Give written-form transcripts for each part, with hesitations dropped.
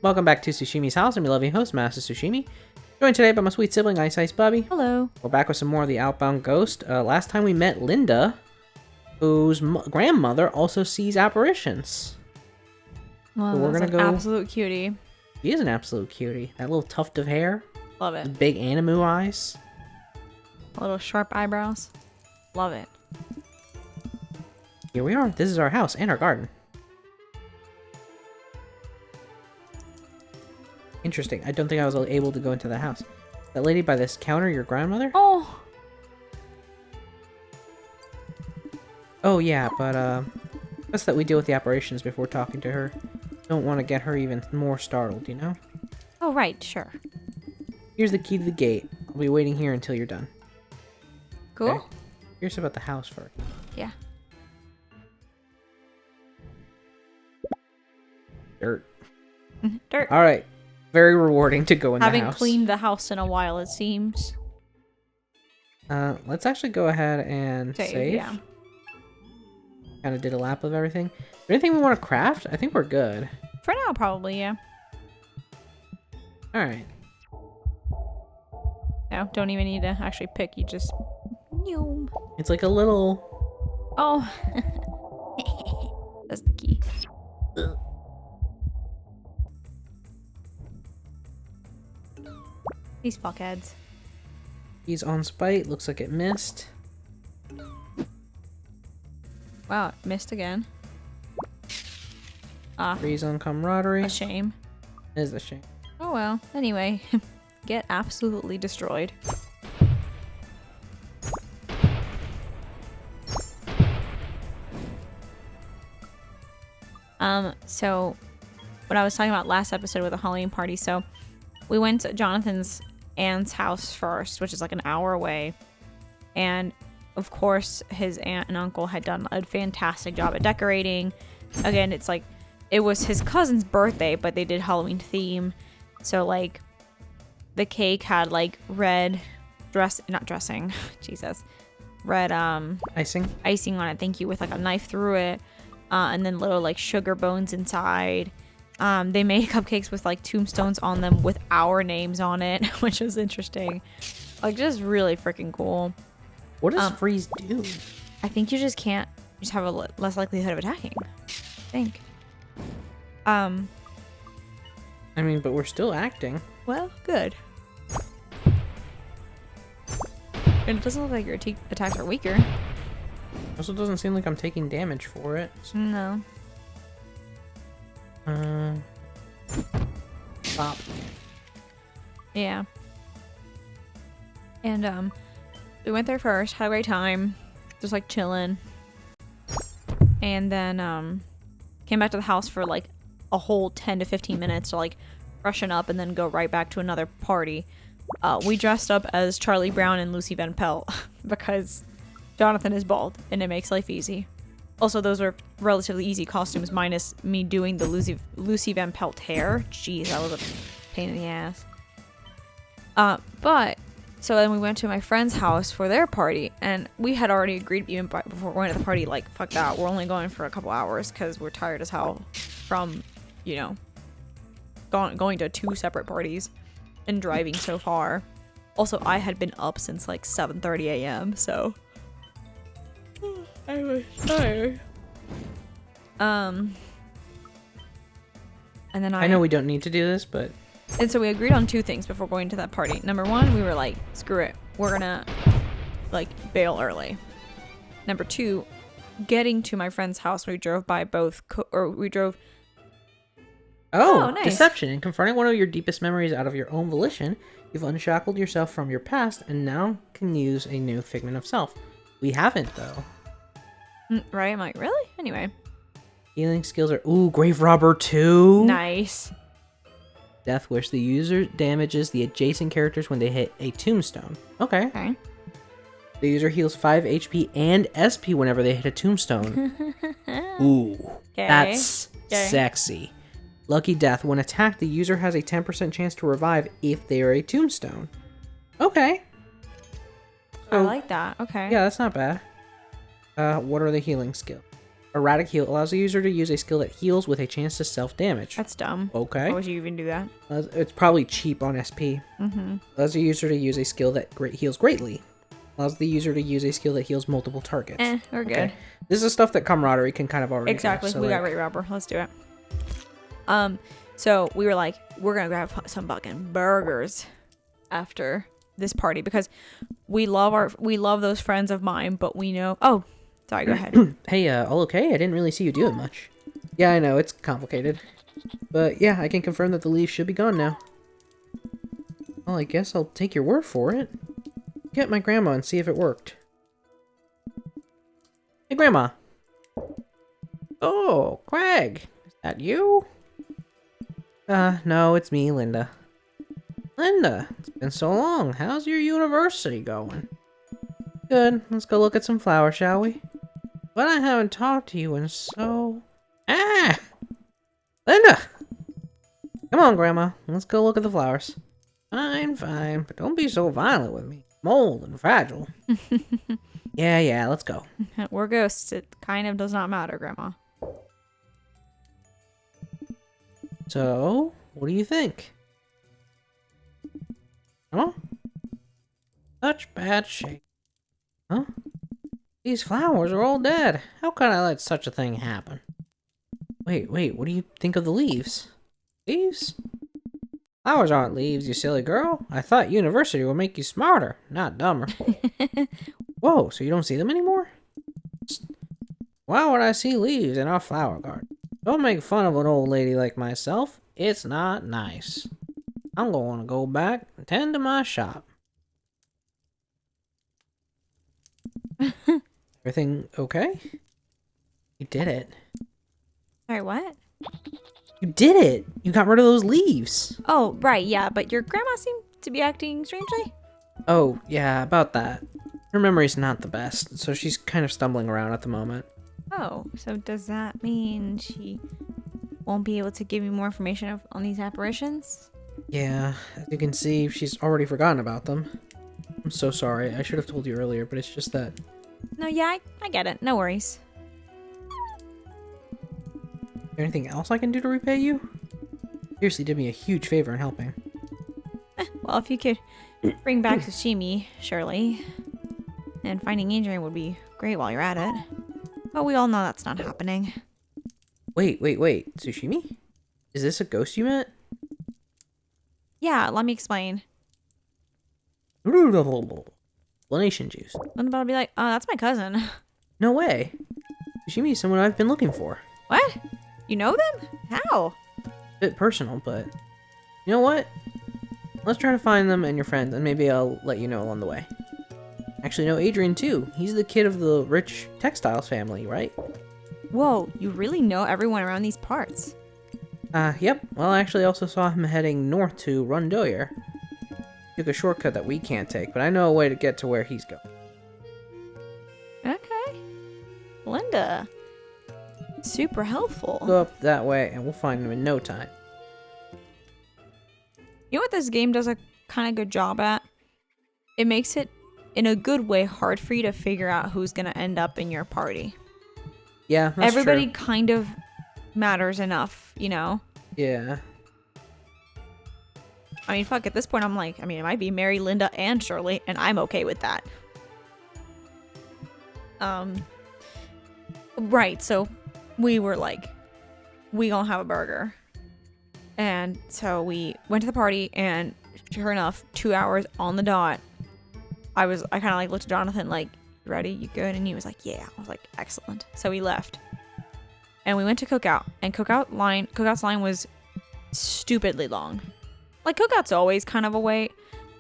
Welcome back to Sushimi's house. I'm your loving host, Master Sushimi. Joined today by my sweet sibling, Ice Bubbie. Hello. We're back with some more of the Outbound Ghost. Last time we met Linda, whose grandmother also sees apparitions. Well, So we're gonna go. Absolute cutie. She is an absolute cutie. That little tuft of hair, Love it. big animu eyes. Little sharp eyebrows. Love it. Here we are. This is our house and our garden. Interesting. I don't think I was able to go into the house. That lady by this counter, your grandmother? Oh. Oh yeah, but best that we deal with the apparitions before talking to her. Don't want to get her even more startled, you know? Oh, right. Sure. Here's the key to the gate. I'll be waiting here until you're done. Cool. Okay? Here's about the house first. Yeah. Dirt. Dirt. Alright. Very rewarding to go in the house. Haven't cleaned the house in a while, it seems. Let's actually go ahead and save. Yeah. Kind of did a lap of everything. Is there anything we want to craft? I think we're good. For now, probably, yeah. Alright. No, don't even need to actually pick. You just... Noom. It's like a little... Oh. That's the key. These fuckheads. He's on spite. Looks like it missed. Wow, it missed again. Ah, Freeze on camaraderie. a shame. It is a shame. Oh well, anyway. Get absolutely destroyed. So what I was talking about last episode with the Halloween party, so we went to Jonathan's aunt's house first, which is like an hour away. And of course, his aunt and uncle had done a fantastic job at decorating. Again, it's like, it was his cousin's birthday, but they did Halloween theme. So like, the cake had like red red icing on it, thank you, with like a knife through it, and then little like sugar bones inside. They made cupcakes with like tombstones on them with our names on it, which was interesting. Like, just really freaking cool. What does freeze do? I think you just can't, just have a less likelihood of attacking, I think. I mean, but we're still acting. Well, good. And it doesn't look like your attacks are weaker. Also, doesn't seem like I'm taking damage for it. No. Stop. Yeah. And we went there first, had a great time, just like chilling, and then came back to the house for like a whole 10 to 15 minutes to like freshen up and then go right back to another party. We dressed up as Charlie Brown and Lucy Van Pelt because Jonathan is bald and it makes life easy. Also, those are relatively easy costumes, minus me doing the Lucy Van Pelt hair. Jeez, that was a pain in the ass. But so then we went to my friend's house for their party, and we had already agreed even before going to the party, like, fuck that, we're only going for a couple hours because we're tired as hell from, you know, going to 2 separate parties and driving so far. Also, I had been up since like 7:30 a.m., so I was tired. And then I know we don't need to do this, but... And so we agreed on 2 things before going to that party. Number 1, we were like, screw it. We're gonna, like, bail early. Number 2, getting to my friend's house, we drove by both... Oh, nice. Deception. In confronting one of your deepest memories out of your own volition, you've unshackled yourself from your past and now can use a new figment of self. We haven't, though. Right? I'm like, really? Anyway. Healing skills are... Ooh, Grave Robber 2. Nice. Death Wish. The user damages the adjacent characters when they hit a tombstone. Okay. Okay. The user heals 5 HP and SP whenever they hit a tombstone. Ooh. Okay. That's sexy. Lucky Death. When attacked, the user has a 10% chance to revive if they are a tombstone. Okay. I like that. Okay. Yeah, that's not bad. What are the healing skills? Erratic heal allows the user to use a skill that heals with a chance to self-damage. That's dumb. Okay. Why would you even do that? It's probably cheap on SP. Allows the user to use a skill that heals greatly. Allows the user to use a skill that heals multiple targets. We're good. Okay. This is stuff that Camaraderie can kind of already Exactly. do, so We got Rate Robber. Let's do it. So we were like, we're gonna grab some fucking burgers after this party because we love those friends of mine, but we know. Oh, sorry. Go ahead. Hey, all okay? I didn't really see you do it much. Yeah, I know it's complicated, but yeah, I can confirm that the leaves should be gone now. Well, I guess I'll take your word for it. Get my grandma and see if it worked. Hey, Grandma. Oh, Craig. Is that you? No, it's me, Linda. Linda, it's been so long. How's your university going? Good. Let's go look at some flowers, shall we? But I haven't talked to you in so... Ah! Linda! Come on, Grandma. Let's go look at the flowers. Fine, fine. But don't be so violent with me. I'm old and fragile. Yeah, let's go. We're ghosts. It kind of does not matter, Grandma. So, what do you think? Huh? Such bad shape. Huh? These flowers are all dead. How could I let such a thing happen? Wait, what do you think of the leaves? Leaves? Flowers aren't leaves, you silly girl. I thought university would make you smarter, not dumber. Whoa, so you don't see them anymore? Why would I see leaves in our flower garden? Don't make fun of an old lady like myself. It's not nice. I'm going to go back and tend to my shop. Everything okay? You did it. Sorry, what? You did it! You got rid of those leaves! Oh, right, yeah, but your grandma seemed to be acting strangely. Oh, yeah, about that. Her memory's not the best, so she's kind of stumbling around at the moment. Oh, so does that mean she won't be able to give you more information on these apparitions? Yeah, as you can see, she's already forgotten about them. I'm so sorry, I should have told you earlier, but it's just that... No, yeah, I get it. No worries. Is there anything else I can do to repay you? Seriously did me a huge favor in helping. Well, if you could bring back sashimi, surely. And finding Adrian would be great while you're at it. But we all know that's not happening. Wait. Sushimi? Is this a ghost you met? Yeah, let me explain. Explanation juice. Then about to be like, oh, that's my cousin. No way. Sushimi is someone I've been looking for. What? You know them? How? A bit personal, but... You know what? Let's try to find them and your friends, and maybe I'll let you know along the way. Actually, no, Adrian too. He's the kid of the rich textiles family, right? Whoa, you really know everyone around these parts. Yep. Well, I actually also saw him heading north to Rundoyer. Took a shortcut that we can't take, but I know a way to get to where he's going. Okay. Linda. Super helpful. Go up that way, and we'll find him in no time. You know what this game does a kind of good job at? It makes it, in a good way, hard for you to figure out who's going to end up in your party. Yeah, that's Everybody true. kind of matters enough, you know? Yeah. I mean, fuck, at this point, I'm like, I mean, it might be Mary, Linda, and Shirley, and I'm okay with that. Right, so we were like, we gonna have a burger. And so we went to the party, and sure enough, 2 hours on the dot, I kind of like looked at Jonathan like, you ready? You good? And he was like, yeah. I was like, excellent. So we left. And we went to Cookout, and Cookout's line was stupidly long. Like, Cookout's always kind of a wait,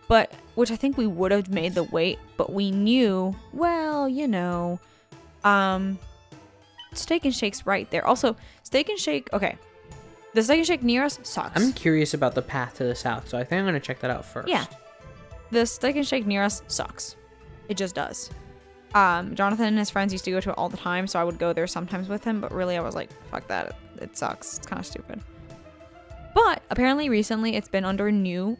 but, which I think we would have made the wait, but we knew, well, you know, Steak and Shake's right there. Also, Steak and Shake, okay. The Steak and Shake near us sucks. I'm curious about the path to the south, so I think I'm going to check that out first. Yeah. The Steak and Shake near us sucks. It just does. Jonathan and his friends used to go to it all the time, so I would go there sometimes with him, but really I was like, fuck that. It sucks. It's kind of stupid. But apparently recently it's been under new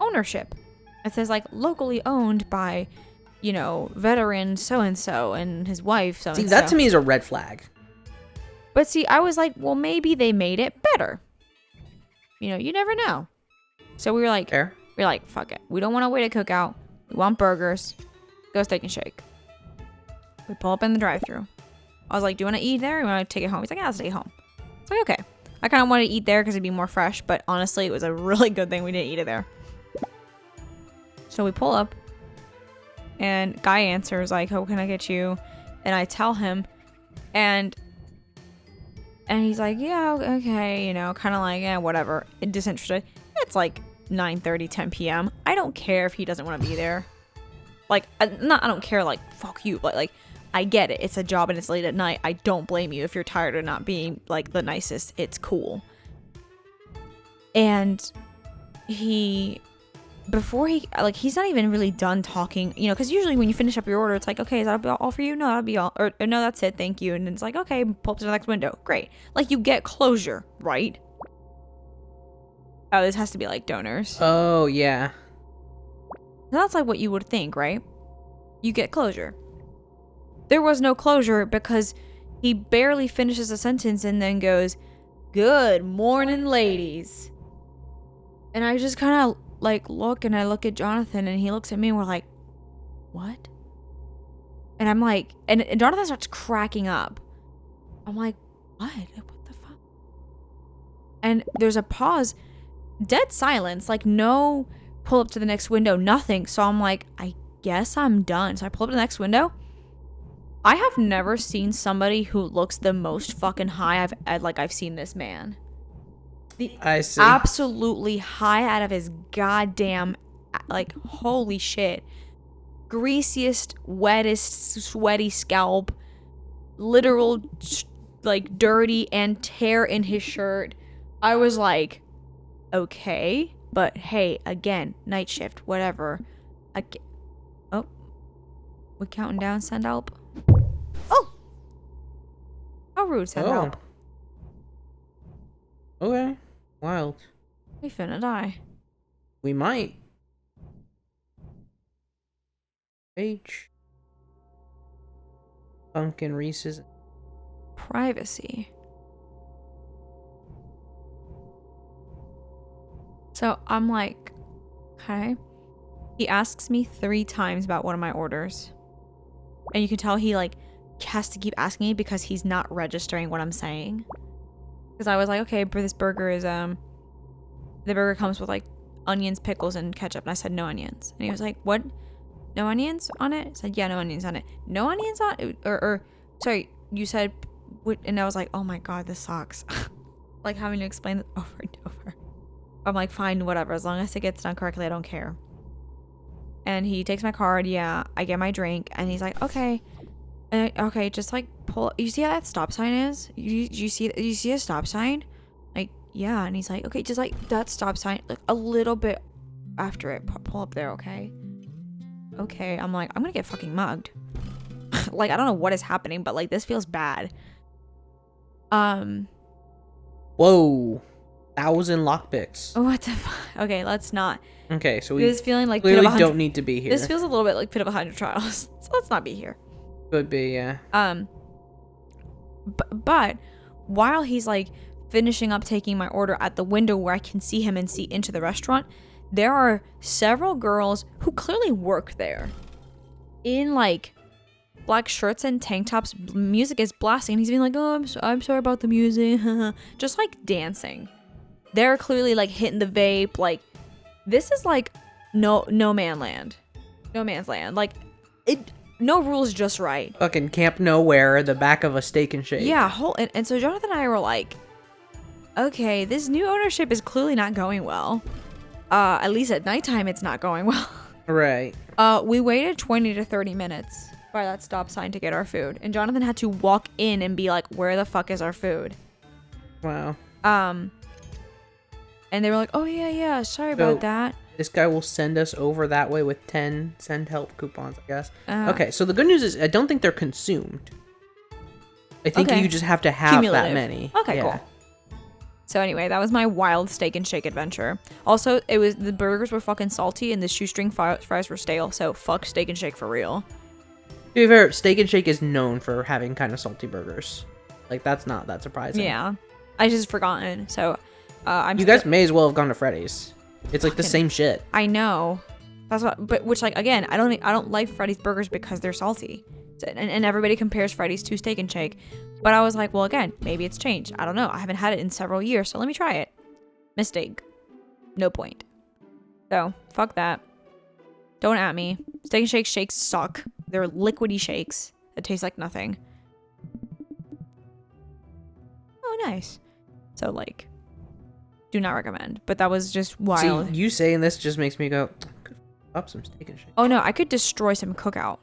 ownership. It says like locally owned by, you know, veteran so-and-so and his wife so-and-so. See, that to me is a red flag. But see, I was like, well, maybe they made it better. You know, you never know. So we were like, Fair. fuck it. We don't want to wait at cookout. We want burgers. Go Steak and Shake. We pull up in the drive-thru. I was like, do you want to eat there or you want to take it home? He's like, yeah, I'll take it home. It's like, okay. I kind of wanted to eat there because it'd be more fresh, but honestly, it was a really good thing we didn't eat it there. So we pull up, and guy answers like, "How can I get you?" And I tell him, and he's like, "Yeah, okay," you know, kind of like, "Yeah, whatever," disinterested. It's like 9:30, 10 p.m. I don't care if he doesn't want to be there. Like, I don't care. Like, fuck you. But like, I get it. It's a job and it's late at night. I don't blame you if you're tired of not being like the nicest. It's cool. And before he's not even really done talking, you know, because usually when you finish up your order, it's like, okay, is that all for you? No, that'll be all. Or no, that's it. Thank you. And it's like, okay, pull up to the next window. Great. Like, you get closure, right? Oh, this has to be like donors. Oh, yeah. That's like what you would think, right? You get closure. There was no closure because he barely finishes a sentence and then goes, "Good morning, ladies." And I just kind of like look, and I look at Jonathan, and he looks at me, and we're like, "What?" And I'm like, and Jonathan starts cracking up. I'm like, "What? What the fuck?" And there's a pause, dead silence, like no pull up to the next window, nothing. So I'm like, I guess I'm done. So I pull up to the next window. I have never seen somebody who looks the most fucking high I've seen this man. I see. Absolutely high out of his goddamn, like, holy shit. Greasiest, wettest, sweaty scalp. Literal, like, dirty and tear in his shirt. I was like, okay, but hey, again, night shift, whatever. Oh, we're counting down, send help. Oh! How rude, send help. Okay. Wild. We finna die. We might. H. Pumpkin Reese's. Privacy. So I'm like, okay. He asks me 3 times about one of my orders. And you can tell he like has to keep asking me because he's not registering what I'm saying. Because I was like, okay, but this burger is the burger comes with like onions, pickles, and ketchup. And I said no onions. And he was like, what? No onions on it? I said, yeah, no onions on it. No onions on it? Or sorry, you said, and I was like, oh my god, this sucks. Like having to explain this over and over. I'm like, fine, whatever. As long as it gets done correctly, I don't care. And he takes my card. Yeah, I get my drink. And he's like, okay. And okay, just like pull. You see how that stop sign is? You see a stop sign? Like, yeah. And he's like, okay, just like that stop sign, like a little bit after it. Pull up there, okay? Okay. I'm like, I'm gonna get fucking mugged. Like, I don't know what is happening, but like this feels bad. Whoa. 1,000 lockpicks. What the fuck? Okay, let's not. Okay, so we this feeling like clearly don't need to be here. This feels a little bit like Pit of 100 Trials. So let's not be here. Could be, yeah. But while he's like finishing up taking my order at the window where I can see him and see into the restaurant, there are several girls who clearly work there in like black shirts and tank tops. Music is blasting, and he's being like, "Oh, I'm sorry about the music," just like dancing. They're clearly like hitting the vape. Like, this is like no man's land. Like, no rules, just right. Fucking Camp Nowhere, the back of a Steak and Shake. Yeah, and so Jonathan and I were like, okay, this new ownership is clearly not going well. At least at nighttime, it's not going well. Right. We waited 20 to 30 minutes by that stop sign to get our food, and Jonathan had to walk in and be like, "Where the fuck is our food?" Wow. And they were like, "Oh yeah, sorry about that." This guy will send us over that way with 10 send help coupons, I guess. Okay, so the good news is I don't think they're consumed. I think you just have to have that many. Okay, cool. So anyway, that was my wild Steak and Shake adventure. Also, the burgers were fucking salty and the shoestring fries were stale. So fuck Steak and Shake for real. To be fair, Steak and Shake is known for having kind of salty burgers. Like, that's not that surprising. Yeah. I just forgotten. So, You guys may as well have gone to Freddy's. It's like the Fucking- same shit. I know. That's what, but which like again, I don't like Freddy's burgers because they're salty, and everybody compares Freddy's to Steak and Shake, but I was like, well, again, maybe it's changed. I don't know. I haven't had it in several years, so let me try it. Mistake. No point. So fuck that. Don't at me. Steak and Shake shakes suck. They're liquidy shakes that taste like nothing. Oh, nice. So like, do not recommend. But that was just wild. See, you saying this just makes me go, up some Steak and Shake. Oh no, I could destroy some Cookout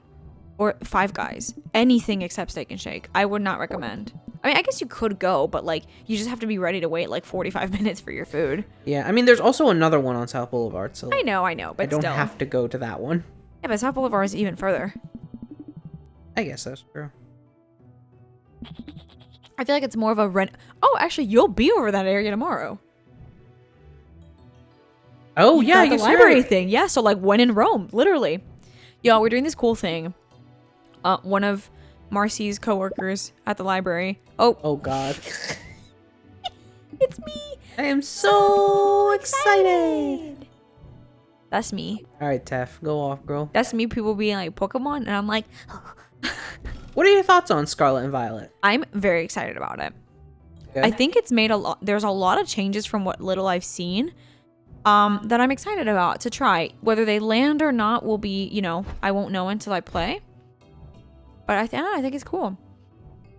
or Five Guys. Anything except Steak and Shake. I would not recommend. I mean, I guess you could go, but like you just have to be ready to wait like 45 minutes for your food. Yeah, I mean, there's also another one on South Boulevard, so I know, but I don't still. have to go to that one. Yeah, but South Boulevard is even further. I guess that's true. I feel like it's more of a rent. Oh, actually, you'll be over that area tomorrow. Oh, yeah, I the guess you're library right. thing. Yeah, so like when in Rome, literally. Y'all, we're doing this cool thing. One of Marcy's coworkers at the library. Oh, God. It's me. I am so excited. That's me. All right, Tef, go off, girl. That's me. People being like Pokemon, and I'm like, What are your thoughts on Scarlet and Violet? I'm very excited about it. Good? I think it's made a lot. There's a lot of changes from what little I've seen. That I'm excited about to try. Whether they land or not will be, I won't know until I play. But I think it's cool.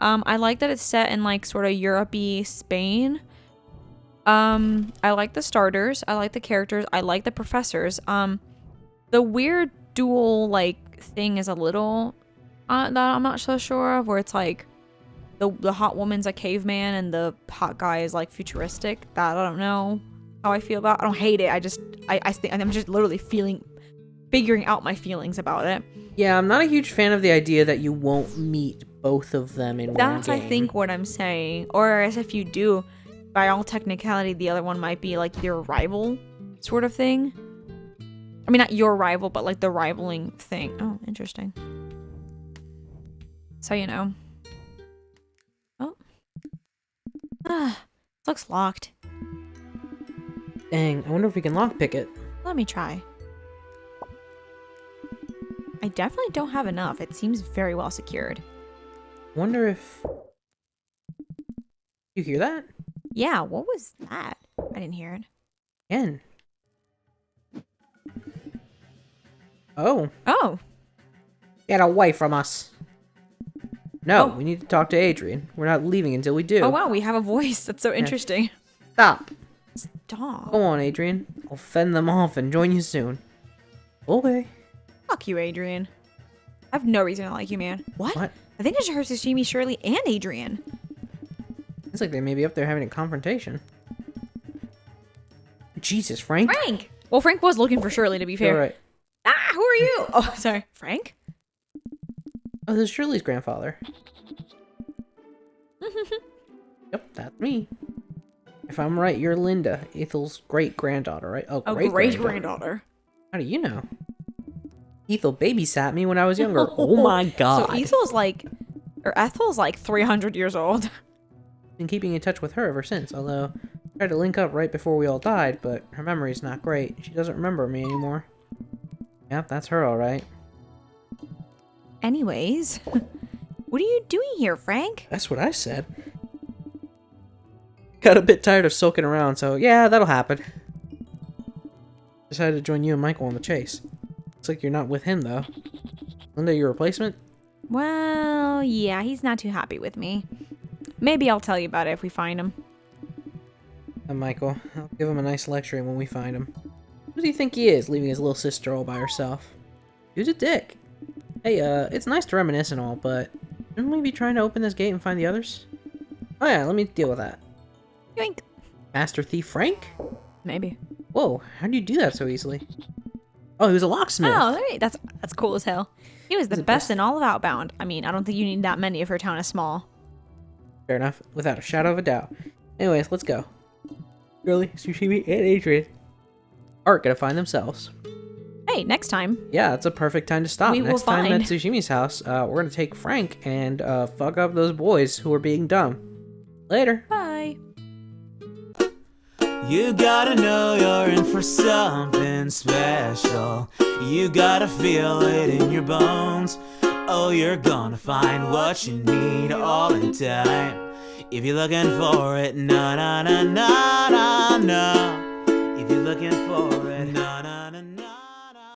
I like that it's set in like sort of Europe-y Spain. I like the starters. I like the characters. I like the professors. The weird dual like thing is a little that I'm not so sure of, where it's like the hot woman's a caveman and the hot guy is like futuristic. That I don't know how I feel about. I don't hate it. I think I'm just literally figuring out my feelings about it. Yeah, I'm not a huge fan of the idea that you won't meet both of them in one game. That's, I think, what I'm saying. Or as if you do, by all technicality, the other one might be like your rival sort of thing. I mean, not your rival, but like the rivaling thing. Oh, interesting. So, Oh. This looks locked. Dang, I wonder if we can lockpick it. Let me try. I definitely don't have enough. It seems very well secured. Wonder if... You hear that? Yeah, what was that? I didn't hear it. Again. Oh. Oh. Get away from us. No, Oh. we need to talk to Adrian. We're not leaving until we do. Oh, wow, we have a voice. That's so interesting. Stop. Stop. Go on, Adrian. I'll fend them off and join you soon. Okay. Fuck you, Adrian. I have no reason to like you, man. What? What? I think I just heard Sashimi, Shirley, and Adrian. It's like they may be up there having a confrontation. Jesus, Frank. Frank! Well, Frank was looking for Shirley, to be fair. You're right. Ah, who are you? Oh, sorry. Frank? Oh, this is Shirley's grandfather. Yep, that's me. If I'm right, you're Linda, Ethel's great-granddaughter, right? Oh, great-granddaughter. How do you know? Ethel babysat me when I was younger. Oh my god. So Ethel's like 300 years old. Been keeping in touch with her ever since, although I tried to link up right before we all died, but her memory's not great. She doesn't remember me anymore. Yep, that's her alright. Anyways, what are you doing here, Frank? That's what I said. Got a bit tired of sulking around, so yeah, that'll happen. Decided to join you and Michael on the chase. Looks like you're not with him, though. Linda, your replacement? Well, yeah, he's not too happy with me. Maybe I'll tell you about it if we find him. And Michael, I'll give him a nice lecturing when we find him. Who do you think he is, leaving his little sister all by herself? Who's a dick? Hey, it's nice to reminisce and all, but shouldn't we be trying to open this gate and find the others? Oh yeah, let me deal with that. Yoink. Master Thief Frank? Maybe. Whoa, how do you do that so easily? Oh, he was a locksmith. Oh, that's cool as hell. He was the He's the best best. in all of Outbound. I mean, I don't think you need that many if your town is small. Fair enough, without a shadow of a doubt. Anyways, let's go. Shirley, Sushimi, and Adrian aren't gonna find themselves. Hey, next time. Yeah, it's a perfect time to stop. We will Next time at find- Tsushimi's house, we're gonna take Frank and fuck up those boys who are being dumb. Later. Bye. You gotta know you're in for something special. You gotta feel it in your bones. Oh, you're gonna find what you need all in time. If you're looking for it, na na na na na na. If you're looking for it, na na na na.